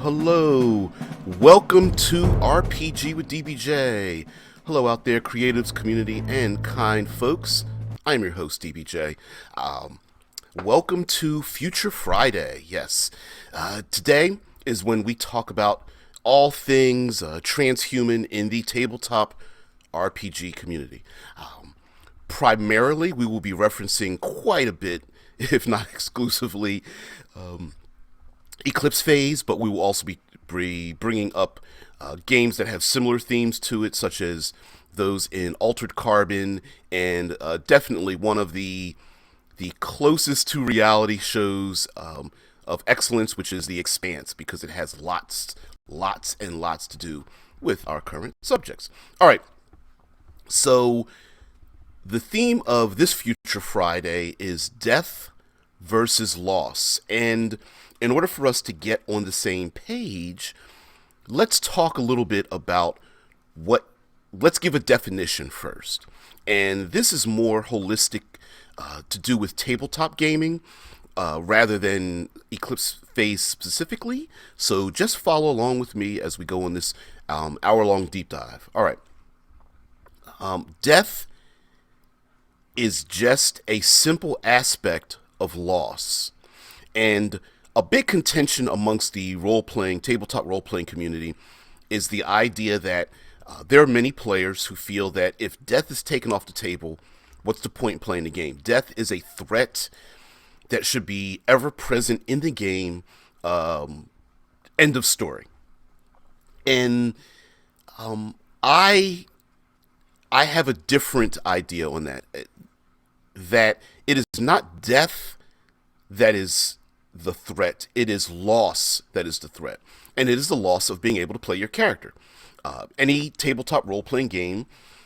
Hello. Welcome to RPG with DBJ. Hello out there, creatives, community, and kind folks. I'm your host, DBJ. Welcome to Future Friday. Yes. Today is when we talk about all things transhuman in the tabletop RPG community. Primarily, we will be referencing quite a bit, if not exclusively, Eclipse phase, but we will also be bringing up games that have similar themes to it, such as those in Altered Carbon, and definitely one of the closest to reality shows of excellence, which is the Expanse, because it has lots and lots to do with our current subjects. All right, so the theme of this Future Friday is death versus loss, and in order for us to get on the same page, let's talk a little bit about let's give a definition first. And this is more holistic to do with tabletop gaming rather than Eclipse phase specifically. So just follow along with me as we go on this hour-long deep dive. All right. Death is just a simple aspect of loss. And a big contention amongst the tabletop role-playing community is the idea that there are many players who feel that if death is taken off the table, what's the point in playing the game? Death is a threat that should be ever present in the game. End of story. And I have a different idea on that. That it is not death that is the threat, it is loss that is the threat. And it is the loss of being able to play your character. Any tabletop role-playing game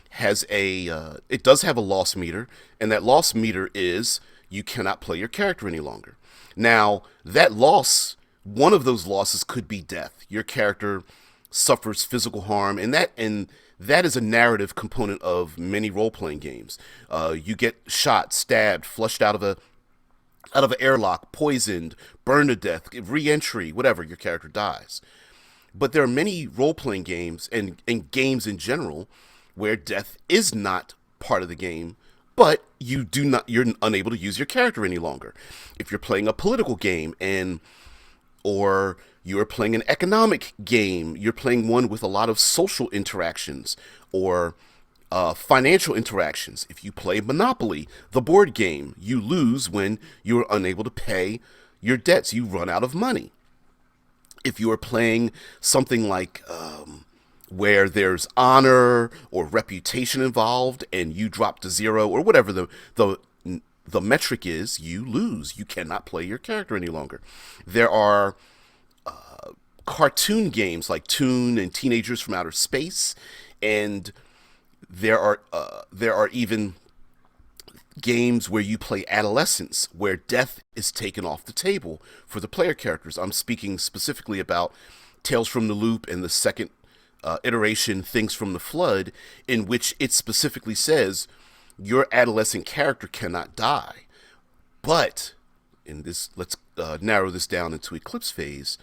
has it does have a loss meter, and that loss meter is you cannot play your character any longer. Now, that loss, one of those losses could be death. Your character suffers physical harm, and that is a narrative component of many role-playing games. You get shot, stabbed, flushed out of an airlock, poisoned, burned to death, re-entry, whatever, your character dies. But there are many role-playing games and games in general where death is not part of the game, but you're unable to use your character any longer. If you're playing a political game or you're playing an economic game, you're playing one with a lot of social interactions or financial interactions. If you play Monopoly, the board game, you lose when you're unable to pay your debts. You run out of money. If you are playing something like where there's honor or reputation involved and you drop to zero or whatever the metric is, you lose. You cannot play your character any longer. There are cartoon games like Toon and Teenagers from Outer Space, and there are even games where you play adolescence, where death is taken off the table for the player characters. I'm speaking specifically about Tales from the Loop and the second iteration, Things from the Flood, in which it specifically says your adolescent character cannot die. But in this, let's narrow this down into Eclipse phase.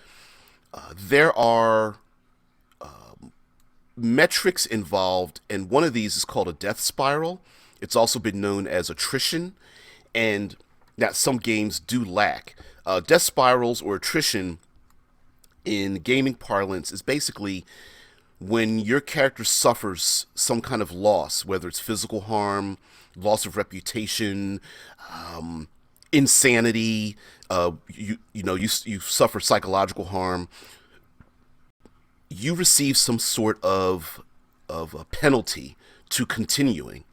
There are metrics involved, and one of these is called a death spiral. It's also been known as attrition, and that some games do lack. Death spirals or attrition in gaming parlance is basically when your character suffers some kind of loss, whether it's physical harm, loss of reputation, insanity, you suffer psychological harm. You receive some sort of a penalty to continuing.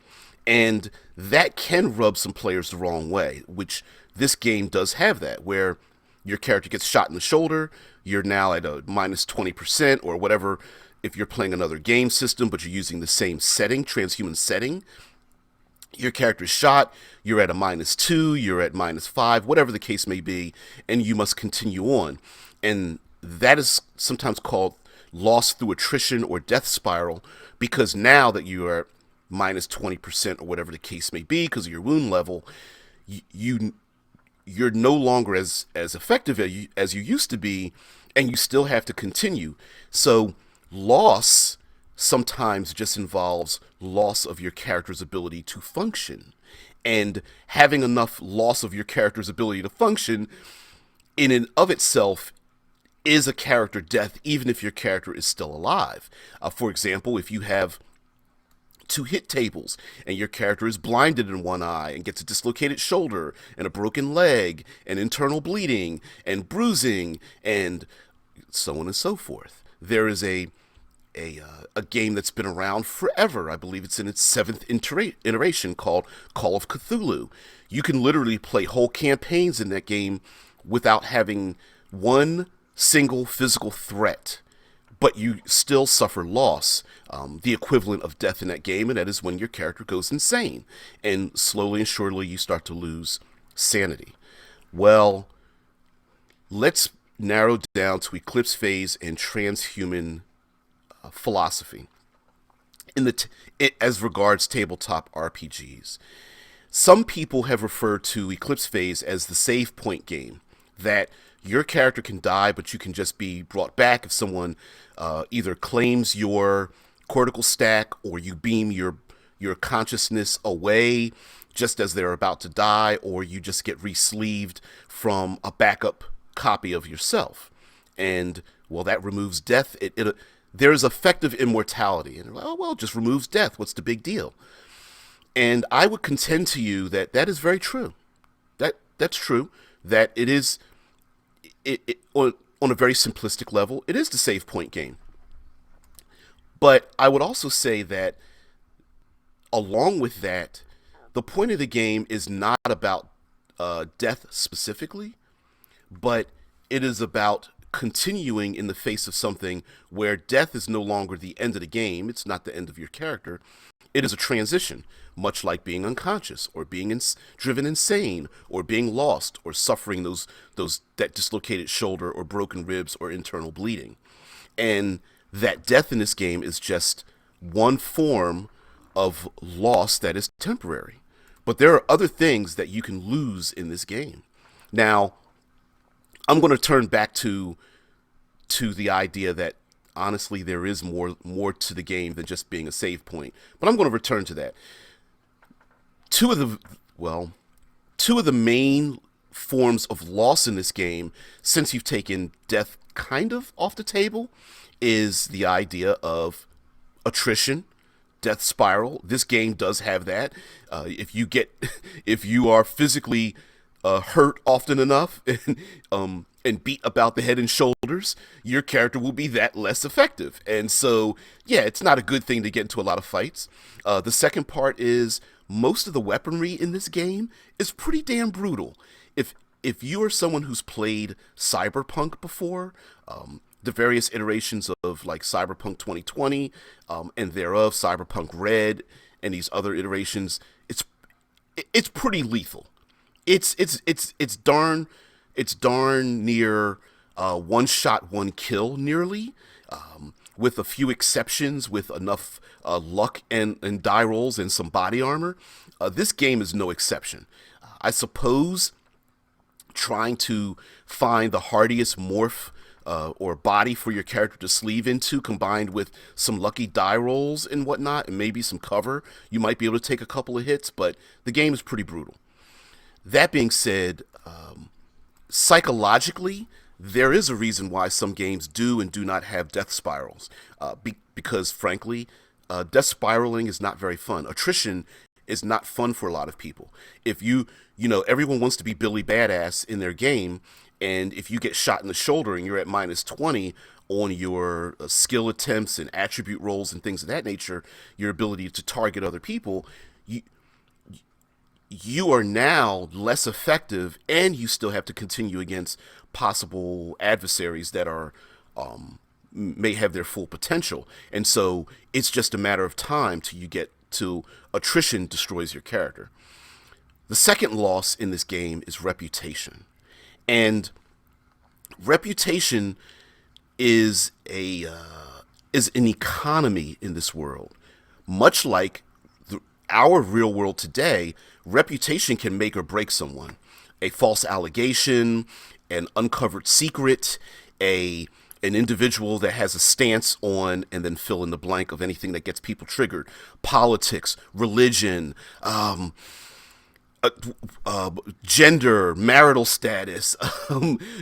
And that can rub some players the wrong way, which this game does have that, where your character gets shot in the shoulder, you're now at a minus 20% or whatever if you're playing another game system, but you're using the same setting, transhuman setting. Your character is shot, you're at a -2, you're at -5, whatever the case may be, and you must continue on. And that is sometimes called loss through attrition or death spiral, because now that you are minus 20% or whatever the case may be because of your wound level, you're no longer as effective as you used to be, and you still have to continue. So loss sometimes just involves loss of your character's ability to function. And having enough loss of your character's ability to function in and of itself is a character death, even if your character is still alive. For example, if you have two hit tables and your character is blinded in one eye and gets a dislocated shoulder and a broken leg and internal bleeding and bruising and so on and so forth. There is a game that's been around forever. I believe it's in its seventh iteration called Call of Cthulhu. You can literally play whole campaigns in that game without having one single physical threat, but you still suffer loss, the equivalent of death in that game, and that is when your character goes insane, and slowly and surely you start to lose sanity. Well, let's narrow down to Eclipse phase and transhuman philosophy as regards tabletop RPGs. Some people have referred to Eclipse phase as the save point game, that your character can die, but you can just be brought back if someone either claims your cortical stack or you beam your consciousness away just as they're about to die, or you just get re-sleeved from a backup copy of yourself. And, well, that removes death. There's effective immortality. And, well, just removes death. What's the big deal? And I would contend to you that that is very true. That's true. That it is, on a very simplistic level, it is the save point game. But I would also say that, along with that, the point of the game is not about death specifically, but it is about continuing in the face of something where death is no longer the end of the game. It's not the end of your character. It is a transition, much like being unconscious or being driven insane or being lost or suffering that dislocated shoulder or broken ribs or internal bleeding. And that death in this game is just one form of loss that is temporary. But there are other things that you can lose in this game. Now, I'm going to turn back to the idea that honestly there is more to the game than just being a save point. But I'm going to return to that. Two of the main forms of loss in this game, since you've taken death kind of off the table, is the idea of attrition, death spiral. This game does have that. If you are physically hurt often enough and beat about the head and shoulders, your character will be that less effective. And so, yeah, it's not a good thing to get into a lot of fights. The second part is most of the weaponry in this game is pretty damn brutal. If you are someone who's played Cyberpunk before, the various iterations of like Cyberpunk 2020 and thereof, Cyberpunk Red, and these other iterations, it's pretty lethal. It's darn near one shot, one kill nearly, with a few exceptions, with enough luck and die rolls and some body armor. This game is no exception. I suppose trying to find the hardiest morph or body for your character to sleeve into, combined with some lucky die rolls and whatnot, and maybe some cover, you might be able to take a couple of hits, but the game is pretty brutal. That being said, psychologically, there is a reason why some games do and do not have death spirals. Because, frankly, death spiraling is not very fun. Attrition is not fun for a lot of people. If everyone wants to be Billy Badass in their game, and if you get shot in the shoulder and you're at minus 20 on your skill attempts and attribute rolls and things of that nature, your ability to target other people, you are now less effective, and you still have to continue against possible adversaries that are may have their full potential. And so it's just a matter of time till you get to attrition destroys your character. The second loss in this game is reputation. And reputation is an economy in this world. Much like our real world today, reputation can make or break someone. A false allegation, an uncovered secret, a an individual that has a stance on, and then fill in the blank of anything that gets people triggered: politics, religion, uh, gender, marital status,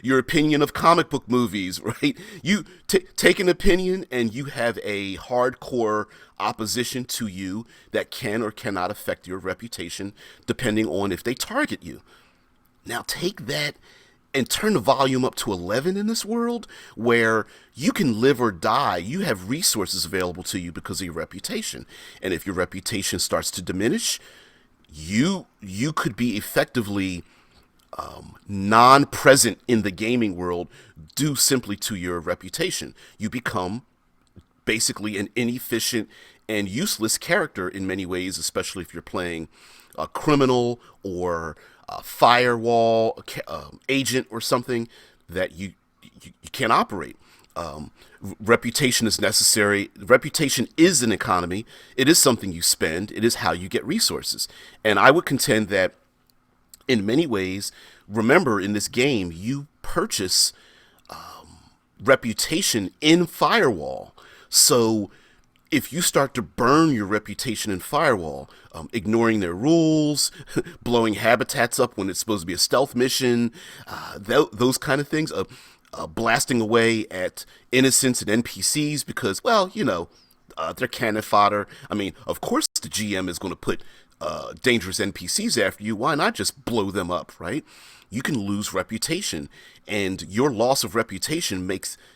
your opinion of comic book movies, right? You take an opinion and you have a hardcore opposition to you that can or cannot affect your reputation depending on if they target you. Now take that and turn the volume up to 11 in this world where you can live or die. You have resources available to you because of your reputation. And if your reputation starts to diminish, you could be effectively non-present in the gaming world due simply to your reputation. You become basically an inefficient and useless character in many ways, especially if you're playing a criminal or a firewall agent or something that you can't operate. Reputation is necessary. Reputation is an economy. It is something you spend. It is how you get resources. And I would contend that in many ways, remember, in this game, you purchase reputation in Firewall. So if you start to burn your reputation in Firewall, ignoring their rules, blowing habitats up when it's supposed to be a stealth mission, those kind of things, blasting away at innocents and NPCs because, well, they're cannon fodder. I mean, of course the GM is going to put dangerous NPCs after you. Why not just blow them up, right? You can lose reputation, and your loss of reputation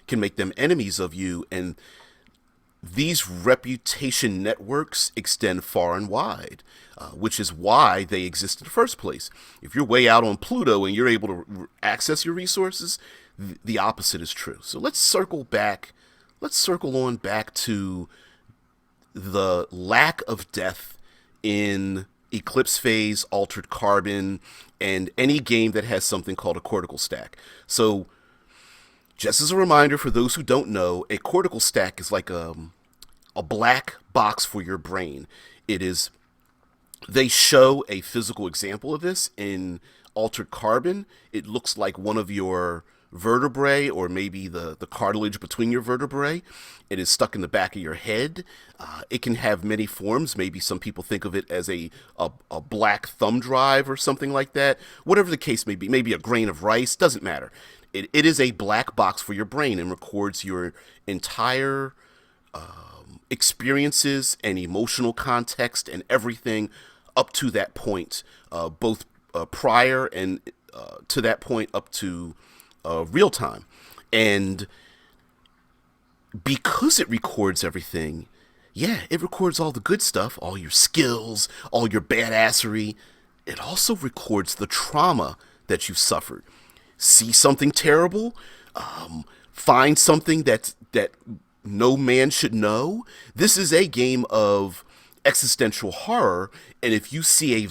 can make them enemies of you, and these reputation networks extend far and wide, which is why they exist in the first place. If you're way out on Pluto and you're able to access your resources, the opposite is true. So let's circle back. Let's circle on back to the lack of death in Eclipse Phase, Altered Carbon, and any game that has something called a cortical stack. So just as a reminder for those who don't know, a cortical stack is like a black box for your brain. It is. They show a physical example of this in Altered Carbon. It looks like one of your vertebrae, or maybe the cartilage between your vertebrae. It is stuck in the back of your head. It can have many forms. Maybe some people think of it as a black thumb drive or something like that. Whatever the case may be, maybe a grain of rice, doesn't matter. It is a black box for your brain and records your entire experiences and emotional context and everything up to that point, both prior and to that point up to real time. And because it records everything, yeah, it records all the good stuff, all your skills, all your badassery. It also records the trauma that you've suffered. See something terrible, find something that no man should know. This is a game of existential horror, and if you see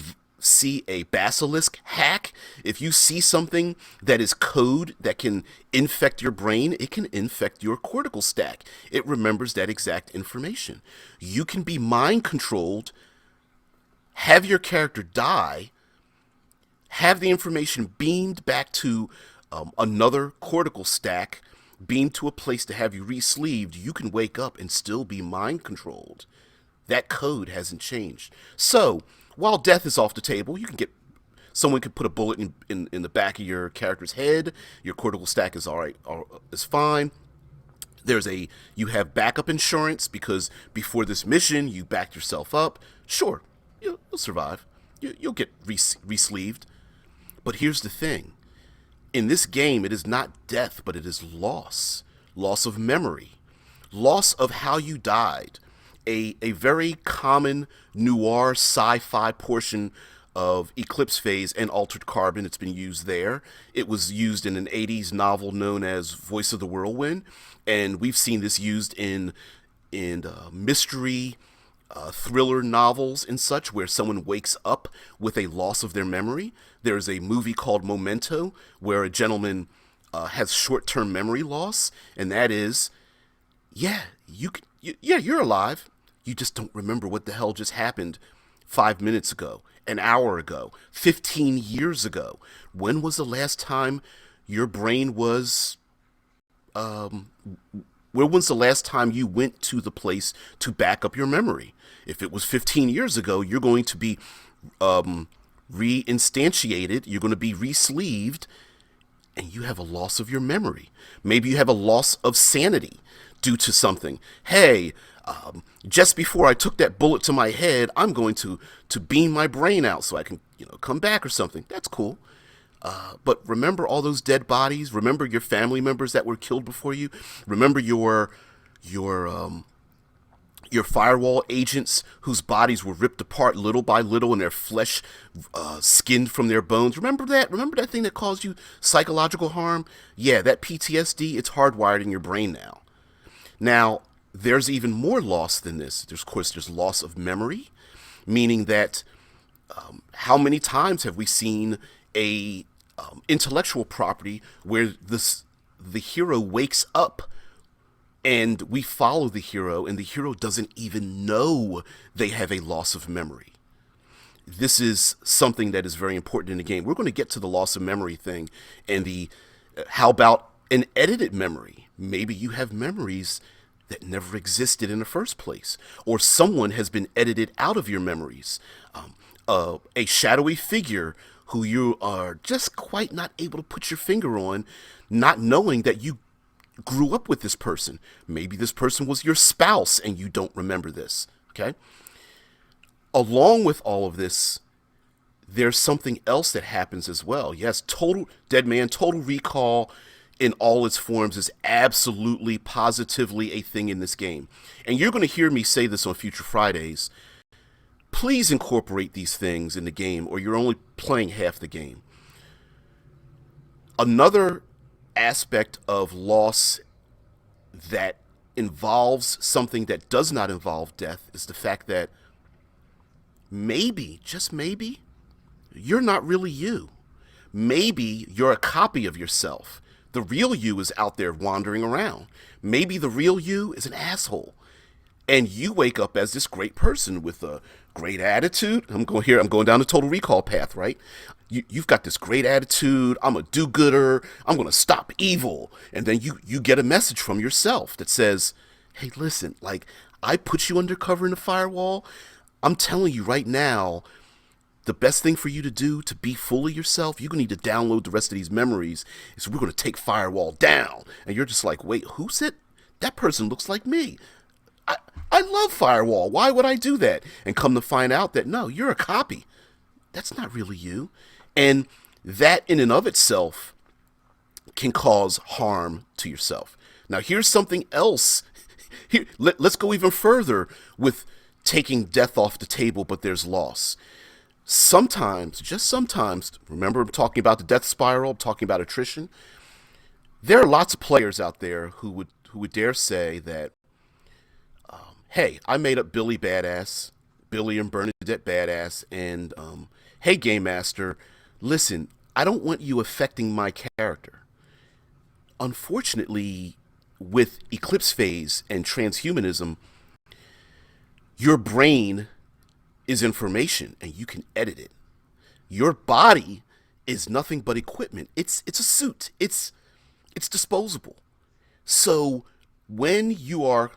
a basilisk hack, if you see something that is code that can infect your brain, it can infect your cortical stack. It remembers that exact information. You can be mind controlled, have your character die, have the information beamed back to another cortical stack, beamed to a place to have you re-sleeved. You can wake up and still be mind controlled. That code hasn't changed. So while death is off the table, someone could put a bullet in the back of your character's head. Your cortical stack is all right, is fine. You have backup insurance because before this mission you backed yourself up. Sure, you'll survive. You'll get re-sleeved. But here's the thing. In this game, it is not death, but it is loss. Loss of memory. Loss of how you died. A very common noir sci-fi portion of Eclipse Phase and Altered Carbon. It's been used there. It was used in an 80s novel known as Voice of the Whirlwind, and we've seen this used in mystery thriller novels and such, where someone wakes up with a loss of their memory. There's a movie called Memento where a gentleman has short-term memory loss, and that is, you're alive. You just don't remember what the hell just happened 5 minutes ago, an hour ago, 15 years ago. When was the last time your brain was When was the last time you went to the place to back up your memory? If it was 15 years ago, you're going to be reinstantiated, you're going to be re-sleeved, and you have a loss of your memory. Maybe you have a loss of sanity due to something. Hey, just before I took that bullet to my head, I'm going to beam my brain out so I can come back or something. That's cool. But remember all those dead bodies. Remember your family members that were killed before you. Remember your firewall agents whose bodies were ripped apart little by little and their flesh skinned from their bones. Remember that? Remember that thing that caused you psychological harm? Yeah, that PTSD, it's hardwired in your brain now. Now, there's even more loss than this. There's loss of memory, meaning that how many times have we seen a intellectual property where the hero wakes up and we follow the hero, and the hero doesn't even know they have a loss of memory. This is something that is very important in the game. We're going to get to the loss of memory thing, and how about an edited memory? Maybe you have memories that never existed in the first place, or someone has been edited out of your memories. A shadowy figure who you are just quite not able to put your finger on, not knowing that you grew up with this person. Maybe this person was your spouse and you don't remember this, okay? Along with all of this, there's something else that happens as well. Yes, total recall in all its forms is absolutely, positively a thing in this game. And you're going to hear me say this on future Fridays. Please incorporate these things in the game, or you're only playing half the game. Another aspect of loss that involves something that does not involve death is the fact that maybe, just maybe, you're not really you. Maybe you're a copy of yourself. The real you is out there wandering around. Maybe the real you is an asshole. And you wake up as this great person with a great attitude. I'm going down the total recall path, right? You've got this great attitude. I'm a do-gooder. I'm going to stop evil. And then you get a message from yourself that says, hey, listen, like, I put you undercover in the firewall. I'm telling you right now, the best thing for you to do to be fully yourself, you're going to need to download the rest of these memories. So we're going to take firewall down. And you're just like, wait, who said that person looks like me? I love firewall. Why would I do that? And come to find out that, no, you're a copy. That's not really you. And that in and of itself can cause harm to yourself. Now, here's something else. Let's go even further with taking death off the table, but there's loss. Sometimes, just sometimes, remember I'm talking about the death spiral, I'm talking about attrition. There are lots of players out there who would dare say that, hey, I made up Billy Badass, Billy and Bernadette Badass, and hey, Game Master, listen, I don't want you affecting my character. Unfortunately, with Eclipse phase and transhumanism, your brain is information and you can edit it. Your body is nothing but equipment. It's a suit. It's disposable. So when you are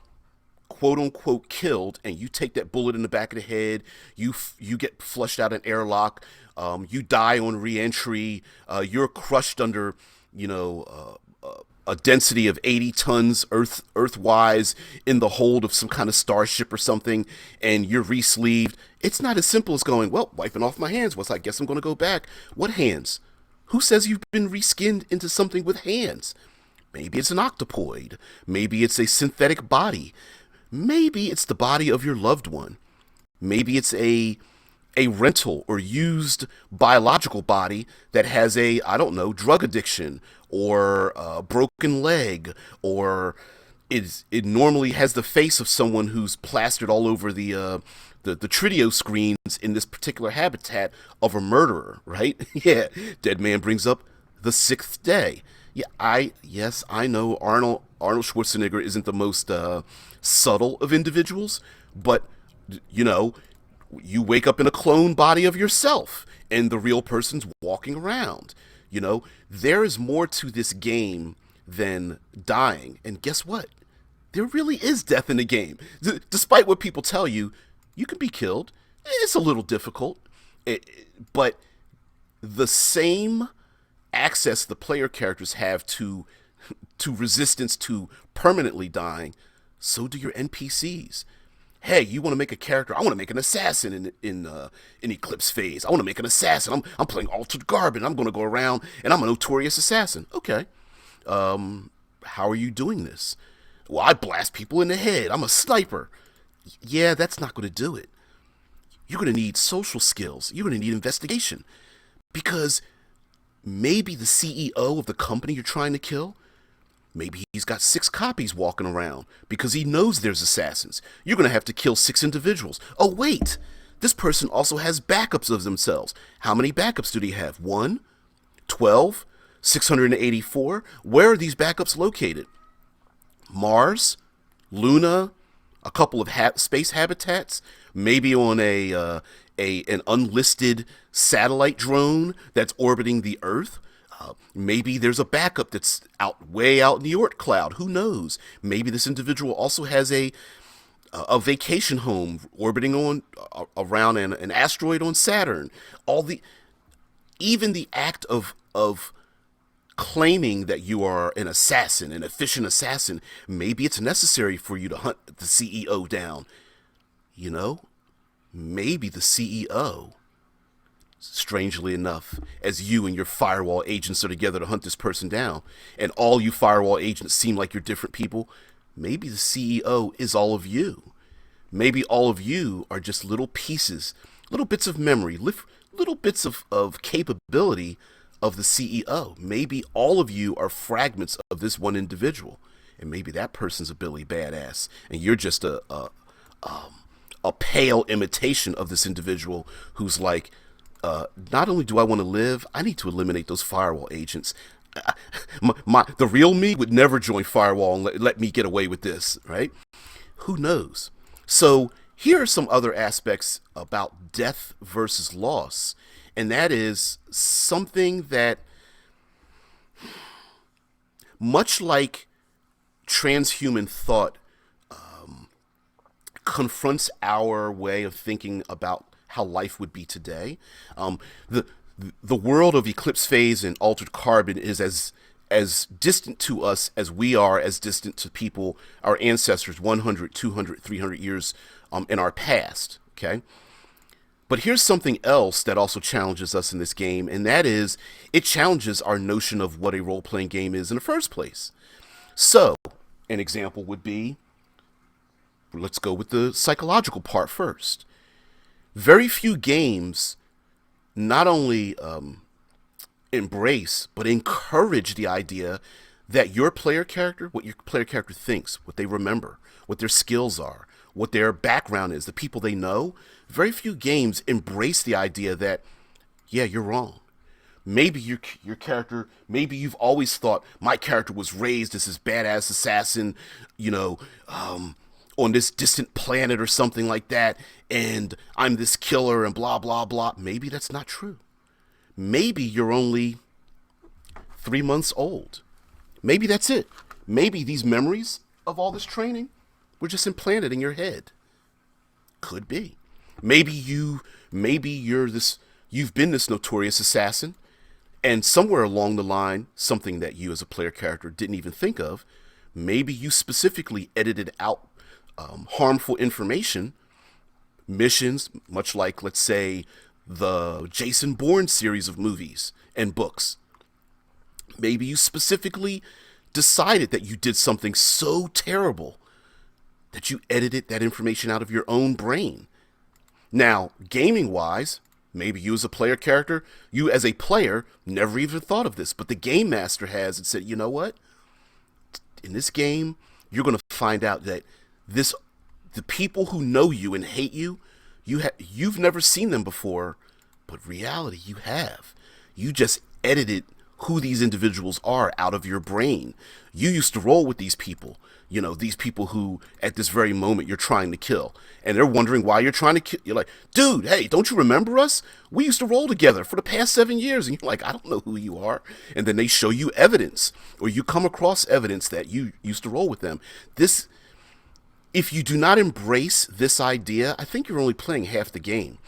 quote unquote killed and you take that bullet in the back of the head, you get flushed out an airlock, you die on re-entry, you're crushed under a density of 80 tons earthwise in the hold of some kind of starship or something, and you're re-sleeved. It's not as simple as going, well, wiping off my hands. I guess I'm going to go back. What hands? Who says you've been reskinned into something with hands? Maybe it's an octopoid. Maybe it's a synthetic body. Maybe it's the body of your loved one. Maybe it's a rental or used biological body that has drug addiction or a broken leg, or it normally has the face of someone who's plastered all over the Tridio screens in this particular habitat of a murderer, right? Yeah, Dead Man brings up the Sixth Day. Yeah, I know Arnold Schwarzenegger isn't the most subtle of individuals, but you wake up in a clone body of yourself and the real person's walking around. There is more to this game than dying. And guess what? There really is death in the game. Despite what people tell you, you can be killed. It's a little difficult, but the same access the player characters have to resistance to permanently dying, so do your NPCs. Hey, you want to make a character? I want to make an assassin in Eclipse phase. I want to make an assassin. I'm playing Altered Carbon. I'm going to go around and I'm a notorious assassin. Okay, how are you doing this? Well, I blast people in the head. I'm a sniper. Yeah, that's not going to do it. You're going to need social skills. You're going to need investigation. Because maybe the CEO of the company you're trying to kill, maybe he's got 6 copies walking around because he knows there's assassins. You're going to have to kill 6 individuals. Oh, wait. This person also has backups of themselves. How many backups do they have? 1? 12? 684? Where are these backups located? Mars? Luna? A couple of space habitats? Maybe on an unlisted satellite drone that's orbiting the Earth. Maybe there's a backup that's way out in the Oort cloud. Who knows? Maybe this individual also has a vacation home orbiting on around an asteroid on Saturn. Even the act of claiming that you are an assassin, an efficient assassin, maybe it's necessary for you to hunt the CEO down. You know, maybe the CEO, strangely enough, as you and your firewall agents are together to hunt this person down, and all you firewall agents seem like you're different people, maybe the CEO is all of you. Maybe all of you are just little pieces, little bits of memory, little bits of capability of the CEO. Maybe all of you are fragments of this one individual, and maybe that person's a Billy Badass, and you're just a pale imitation of this individual who's like, not only do I want to live, I need to eliminate those firewall agents. The real me would never join firewall and let me get away with this, right? Who knows? So here are some other aspects about death versus loss, and that is something that, much like transhuman thought, confronts our way of thinking about how life would be today. The world of Eclipse phase and Altered Carbon is as distant to us as we are as distant to people, our ancestors, 100, 200, 300 years in our past, okay? But here's something else that also challenges us in this game, and that is, it challenges our notion of what a role-playing game is in the first place. So, an example would be, let's go with the psychological part first. Very few games not only embrace, but encourage the idea that your player character, what your player character thinks, what they remember, what their skills are, what their background is, the people they know. Very few games embrace the idea that, yeah, you're wrong. Maybe your character, maybe you've always thought, my character was raised as this badass assassin, on this distant planet or something like that, and I'm this killer and blah, blah, blah. Maybe that's not true. Maybe you're only 3 months old. Maybe that's it. Maybe these memories of all this training were just implanted in your head. Could be. Maybe you've been this notorious assassin, and somewhere along the line, something that you as a player character didn't even think of, maybe you specifically edited out harmful information, missions, much like, let's say, the Jason Bourne series of movies and books. Maybe you specifically decided that you did something so terrible that you edited that information out of your own brain. Now, gaming-wise, maybe you as a player character, you as a player never even thought of this, but the game master has and said, you know what? In this game, you're going to find out that the people who know you and hate you, you've never seen them before, but reality, you have. You just edited who these individuals are out of your brain. You used to roll with these people. these people who at this very moment you're trying to kill. And they're wondering why you're trying to kill. You're like, dude, hey, don't you remember us? We used to roll together for the past 7 years. And you're like, I don't know who you are. And then they show you evidence, or you come across evidence that you used to roll with them. If you do not embrace this idea, I think you're only playing half the game.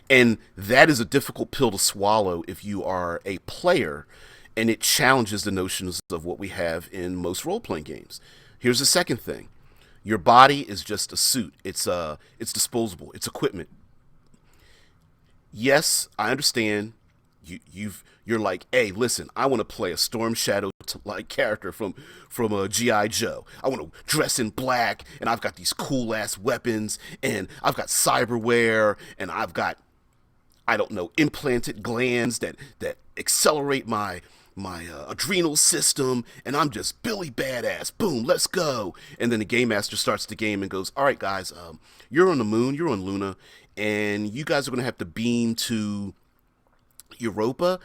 And that is a difficult pill to swallow if you are a player, and it challenges the notions of what we have in most role-playing games. Here's the second thing. Your body is just a suit. It's disposable. It's equipment. Yes, I understand. You're like, hey, listen, I want to play a Storm Shadow like character from a GI Joe. I want to dress in black, and I've got these cool ass weapons, and I've got cyberware, and I've got, I don't know, implanted glands that accelerate my adrenal system, and I'm just Billy Badass. Boom, let's go. And then the game master starts the game and goes, all right, guys, you're on the moon, you're on Luna, and you guys are going to have to beam to Europa.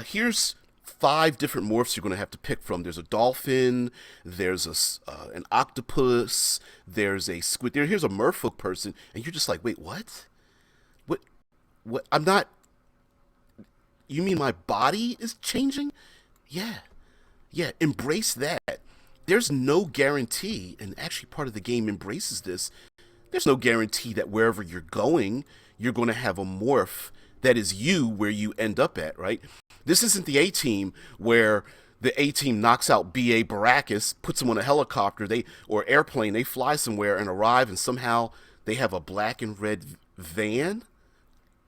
Here's 5 different morphs you're going to have to pick from. There's a dolphin, there's an octopus, there's a squid. Here's a merfolk person, and you're just like, wait, what? What? I'm not. You mean my body is changing? Yeah. Yeah, embrace that. There's no guarantee, and actually part of the game embraces this. There's no guarantee that wherever you're going, you're going to have a morph that is you where you end up at, right? This isn't the A-Team where the A-Team knocks out B.A. Baracus, puts him on a helicopter or airplane, they fly somewhere and arrive, and somehow they have a black and red van,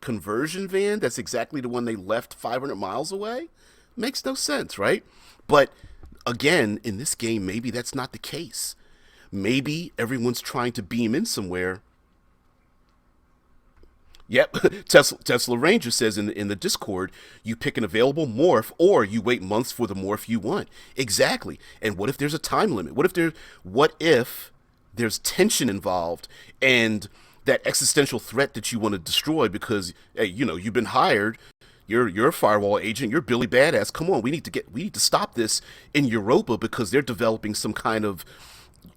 conversion van, that's exactly the one they left 500 miles away. Makes no sense, right? But again, in this game, maybe that's not the case. Maybe everyone's trying to beam in somewhere. Yep, Tesla Ranger says in the Discord, you pick an available morph or you wait months for the morph you want. Exactly. And what if there's a time limit? What if there's tension involved and that existential threat that you want to destroy because, hey, you've been hired, you're a firewall agent, you're Billy Badass. Come on, we need to stop this in Europa because they're developing some kind of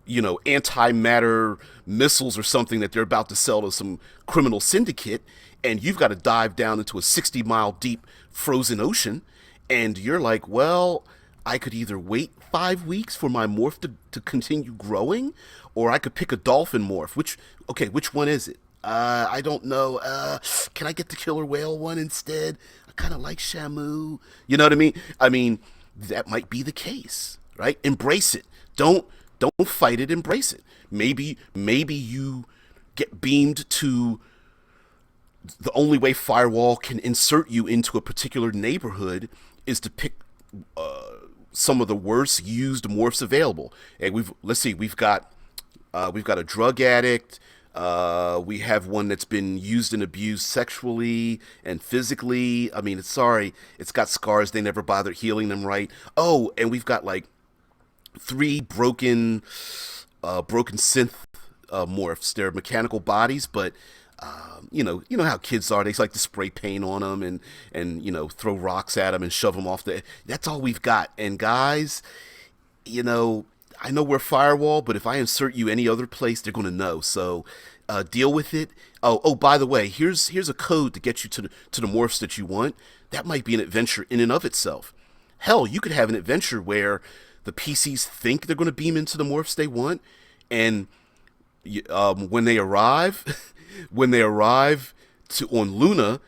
antimatter missiles or something that they're about to sell to some criminal syndicate, and you've got to dive down into a 60-mile deep frozen ocean, and you're like, well, I could either wait 5 weeks for my morph to continue growing, or I could pick a dolphin morph. Which one is it? I don't know. Can I get the killer whale one instead? I kind of like Shamu. You know what I mean? I mean, that might be the case, right? Embrace it. Don't fight it, embrace it. Maybe you get beamed to the only way Firewall can insert you into a particular neighborhood is to pick some of the worst used morphs available. And we've got a drug addict. We have one that's been used and abused sexually and physically. I mean, it's got scars. They never bothered healing them right. Oh, and we've got like 3 broken synth morphs. They're mechanical bodies, but you know how kids are. They like to spray paint on them and throw rocks at them and shove them off That's all we've got. And guys, I know we're Firewall, but if I insert you any other place, they're going to know. So deal with it. Oh, by the way, here's a code to get you to the morphs that you want. That might be an adventure in and of itself. Hell, you could have an adventure where the PCs think they're going to beam into the morphs they want, and when they arrive, on Luna,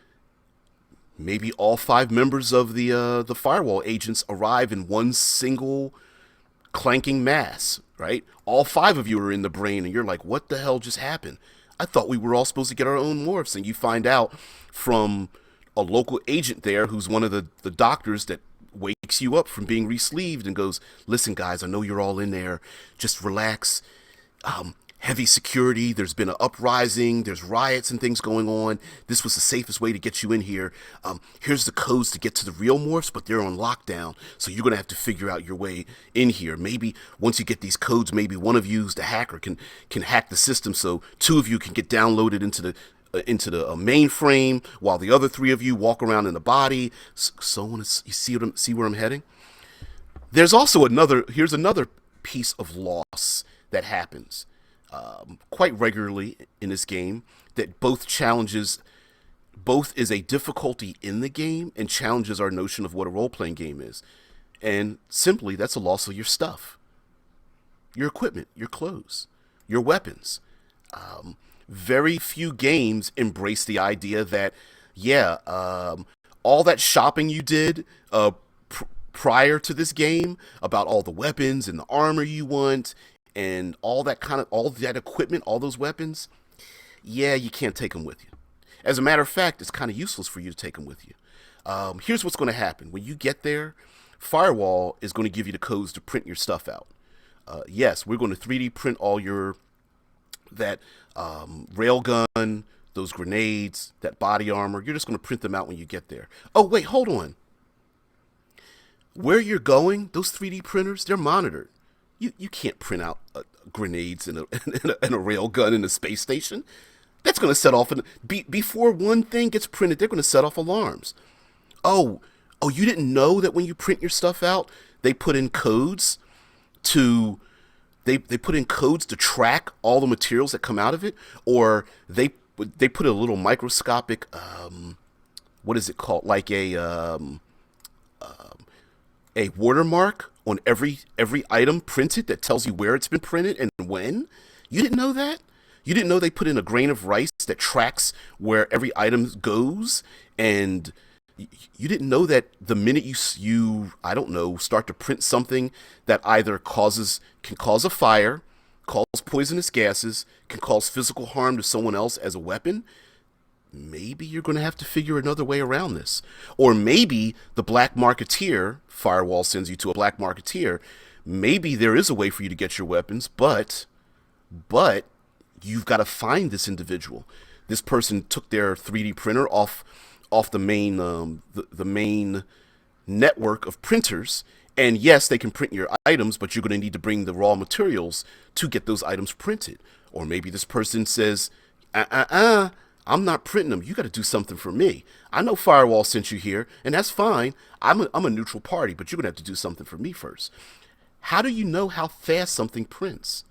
maybe all 5 members of the Firewall agents arrive in one single clanking mass, right? All 5 of you are in the brain, and you're like, what the hell just happened? I thought we were all supposed to get our own morphs. And you find out from a local agent there who's one of the doctors that wakes you up from being re-sleeved and goes, listen, guys, I know you're all in there. Just relax. Heavy security. There's been an uprising. There's riots and things going on. This was the safest way to get you in here. Here's the codes to get to the real morphs, but they're on lockdown. So you're going to have to figure out your way in here. Maybe once you get these codes, maybe one of you, the hacker, can hack the system so 2 of you can get downloaded into the mainframe while the other 3 of you walk around in the body. So you see where I'm heading? There's also another piece of loss that happens quite regularly in this game that both is a difficulty in the game and challenges our notion of what a role playing game is. And simply, that's a loss of your stuff, your equipment, your clothes, your weapons. Very few games embrace the idea that, yeah, all that shopping you did prior to this game about all the weapons and the armor you want and all that equipment, all those weapons, yeah, you can't take them with you. As a matter of fact, it's kind of useless for you to take them with you. Here's what's going to happen. When you get there, Firewall is going to give you the codes to print your stuff out. Yes, we're going to 3D print all that railgun, those grenades, that body armor. You're just going to print them out when you get there. Oh, wait, hold on. Where you're going, those 3D printers, they're monitored. You can't print out grenades and a rail gun in a space station. That's going to set off before one thing gets printed. They're going to set off alarms. Oh, you didn't know that when you print your stuff out, they put in codes to track all the materials that come out of it, or they put a little microscopic what is it called, like a watermark on every item printed that tells you where it's been printed and when. You didn't know that? You didn't know they put in a grain of rice that tracks where every item goes, and you didn't know that the minute you I don't know, start to print something that either can cause a fire, cause poisonous gases, can cause physical harm to someone else as a weapon, maybe you're going to have to figure another way around this. Or maybe the black marketeer, Firewall sends you to a black marketeer, maybe there is a way for you to get your weapons, but you've got to find this individual. This person took their 3D printer off the main the main network of printers, and yes, they can print your items, but you're going to need to bring the raw materials to get those items printed. Or maybe this person says, I'm not printing them. You got to do something for me. I know Firewall sent you here, and that's fine. I'm a neutral party, but you're going to have to do something for me first. How do you know how fast something prints?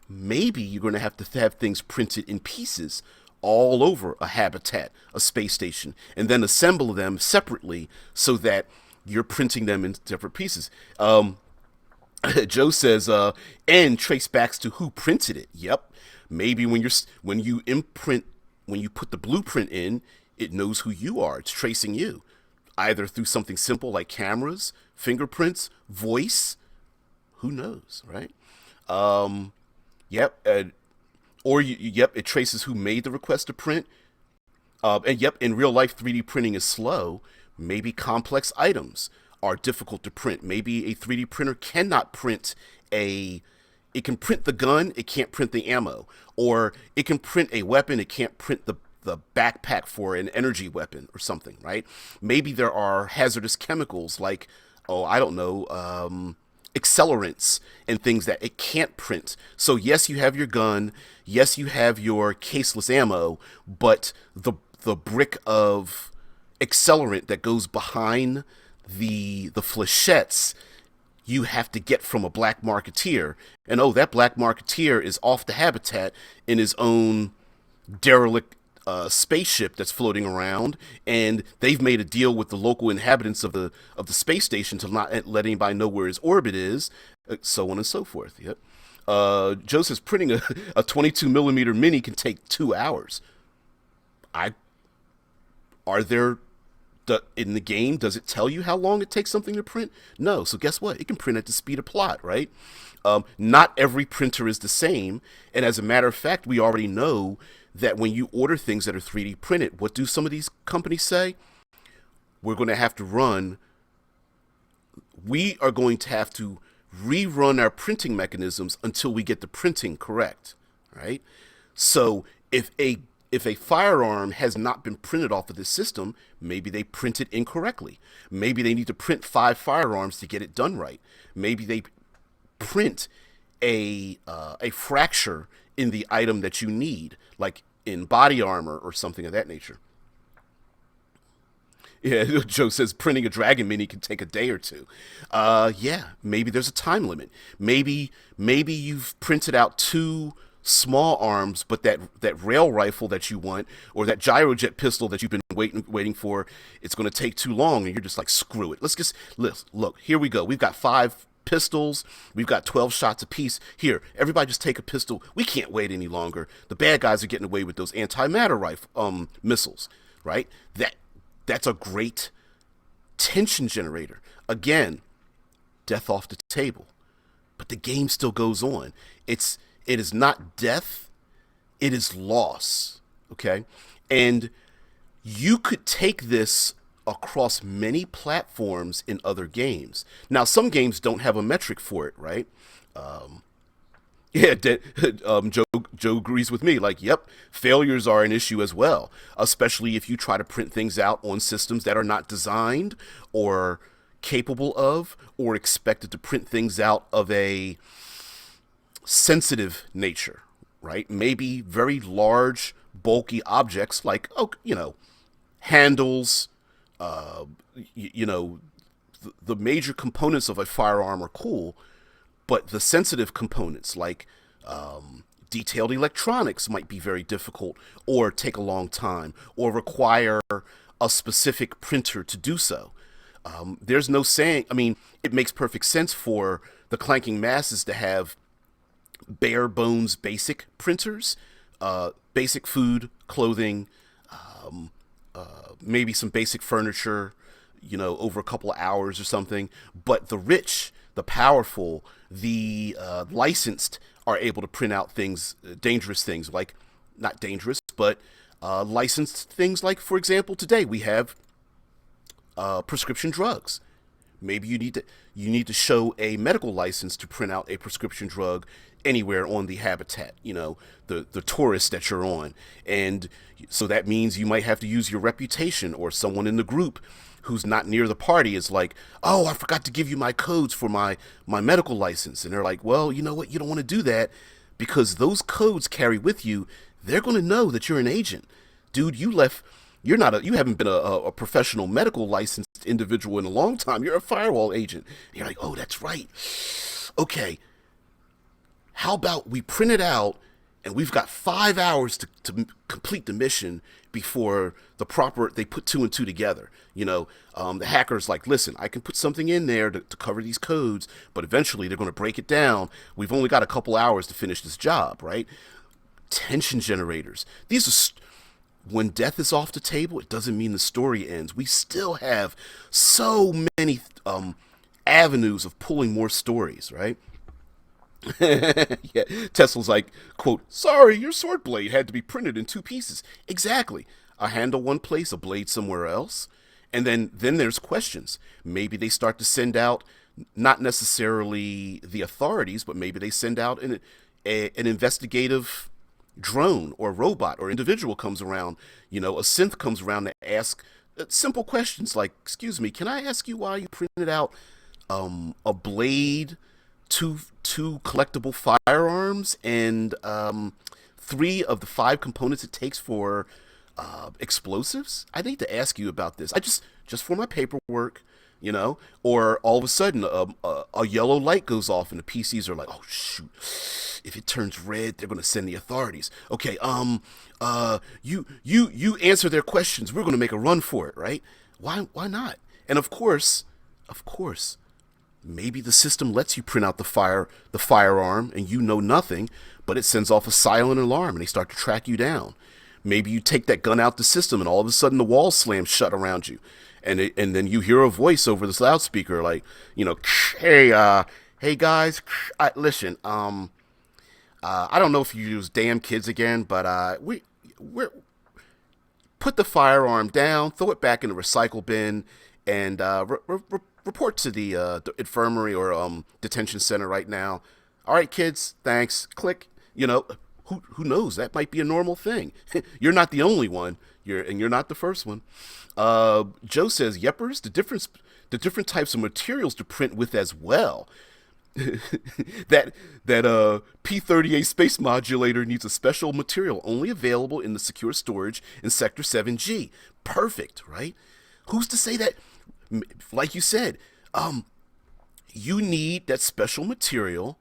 Maybe you're going to have things printed in pieces all over a habitat, a space station, and then assemble them separately so that you're printing them in different pieces. Joe says, and trace backs to who printed it. Yep. Maybe when you put the blueprint in, it knows who you are. It's tracing you, either through something simple like cameras, fingerprints, voice. Who knows, right? Yep. It traces who made the request to print. In real life, 3D printing is slow. Maybe complex items are difficult to print. Maybe a 3D printer cannot print it can print the gun, it can't print the ammo. Or it can print a weapon, it can't print the backpack for an energy weapon or something, right? Maybe there are hazardous chemicals like, accelerants and things that it can't print. So yes, you have your gun, yes, you have your caseless ammo, but the brick of accelerant that goes behind the flechettes, you have to get from a black marketeer. And that black marketeer is off the habitat in his own derelict spaceship that's floating around, and they've made a deal with the local inhabitants of the space station to not let anybody know where his orbit is, so on and so forth. Yep. Joe says printing a 22 millimeter mini can take 2 hours. In the game, does it tell you how long it takes something to print? No. So guess what? It can print at the speed of plot, right? Not every printer is the same. And as a matter of fact, we already know that when you order things that are 3D printed, what do some of these companies say? We are going to have to rerun our printing mechanisms until we get the printing correct, right? So if a firearm has not been printed off of this system, maybe they print it incorrectly. Maybe they need to print 5 firearms to get it done right. Maybe they print a fracture in the item that you need, like in body armor or something of that nature. Yeah, Joe says printing a Dragon Mini can take a day or two. Yeah, maybe there's a time limit. Maybe you've printed out two small arms, but that rail rifle that you want, or that gyrojet pistol that you've been waiting for, it's going to take too long, and you're just like, screw it. Let's just look. Here we go. We've got five pistols. We've got 12 shots apiece. Here, everybody just take a pistol. We can't wait any longer. The bad guys are getting away with those antimatter rifle missiles, right? That's a great tension generator. Again, death off the table. But the game still goes on. It is not death, it is loss. Okay? And you could take this across many platforms in other games. Now, some games don't have a metric for it, right? Yeah, Joe agrees with me. Like, yep, failures are an issue as well, especially if you try to print things out on systems that are not designed or capable of, or expected to print things out of a sensitive nature, right? Maybe very large, bulky objects like, oh, handles, uh, the major components of a firearm are cool, but the sensitive components like detailed electronics might be very difficult, or take a long time, or require a specific printer to do so. There's no saying. I mean, it makes perfect sense for the clanking masses to have bare bones basic printers, basic food, clothing, maybe some basic furniture, over a couple of hours or something. But the rich, the powerful, the licensed are able to print out things, dangerous things, like, not dangerous, but licensed things like, for example, today we have prescription drugs. Maybe you need to show a medical license to print out a prescription drug anywhere on the habitat, the tourist that you're on. And so that means you might have to use your reputation, or someone in the group who's not near the party is like, oh, I forgot to give you my codes for my medical license. And they're like, well, you know what? You don't want to do that, because those codes carry with you. They're going to know that you're an agent. Dude, you haven't been a professional medical licensed individual in a long time. You're a firewall agent. And you're like, oh, that's right. Okay, how about we print it out, and we've got 5 hours to complete the mission before they put two and two together. The hacker's like, listen, I can put something in there to cover these codes, but eventually they're going to break it down. We've only got a couple hours to finish this job, right? Tension generators. When death is off the table, it doesn't mean the story ends. We still have so many avenues of pulling more stories, right? Yeah, Tesla's like, quote, sorry, your sword blade had to be printed in two pieces. Exactly. A handle one place, a blade somewhere else. And then there's questions. Maybe they start to send out, not necessarily the authorities, but maybe they send out an investigative drone or robot or individual comes around, a synth comes around to ask simple questions like, excuse me, can I ask you why you printed out a blade, two collectible firearms, and three of the five components it takes for explosives? I need to ask you about this. Just for my paperwork, or all of a sudden a yellow light goes off and the PCs are like, oh shoot, if it turns red, they're going to send the authorities. Okay, you answer their questions. We're going to make a run for it, right? Why not? And of course, maybe the system lets you print out the firearm and you know nothing, but it sends off a silent alarm and they start to track you down. Maybe you take that gun out the system and all of a sudden the wall slams shut around you. And then you hear a voice over this loudspeaker like, hey guys, listen, I don't know if you use damn kids again, but we're put the firearm down, throw it back in the recycle bin, and report to the infirmary or detention center right now. All right, kids, thanks. Click. Who knows? That might be a normal thing. You're not the only one. You're not the first one. Joe says, "Yeppers, the different types of materials to print with as well." that P-38 space modulator needs a special material only available in the secure storage in Sector 7G. Perfect, right? Who's to say that, like you said, you need that special material,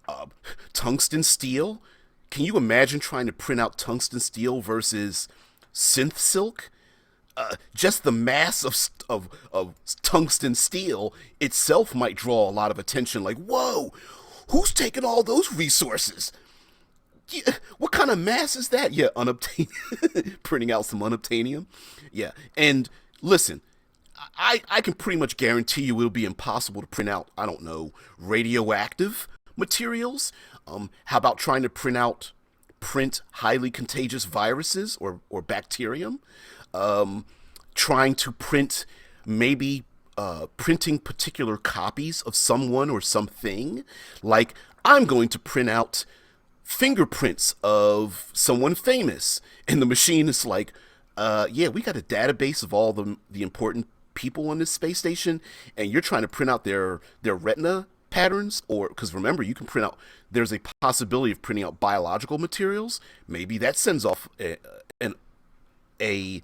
uh, tungsten steel. Can you imagine trying to print out tungsten steel versus synth silk? Just the mass of tungsten steel itself might draw a lot of attention. Like, whoa, who's taking all those resources? Yeah, what kind of mass is that? Yeah, unobtainium. Printing out some unobtainium. Yeah, and listen, I can pretty much guarantee you it'll be impossible to print out, I don't know, radioactive materials. How about trying to print highly contagious viruses or bacterium? Trying to print maybe printing particular copies of someone or something. Like, I'm going to print out fingerprints of someone famous. And the machine is like, yeah, we got a database of all the important people on this space station, and you're trying to print out their retina patterns, or because remember, you can print out. There's a possibility of printing out biological materials. Maybe that sends off an a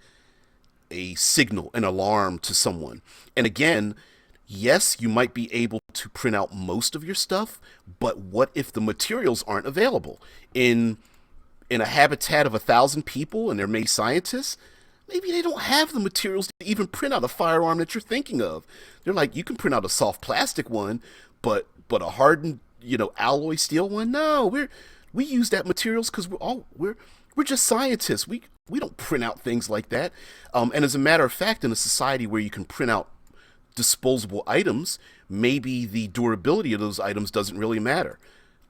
a signal, an alarm to someone. And again, yes, you might be able to print out most of your stuff, but what if the materials aren't available in a habitat of 1,000 people and they're made scientists? Maybe they don't have the materials to even print out a firearm that you're thinking of. They're like, you can print out a soft plastic one, but a hardened, alloy steel one. No, we use that materials because we're just scientists. We don't print out things like that. And as a matter of fact, in a society where you can print out disposable items, maybe the durability of those items doesn't really matter.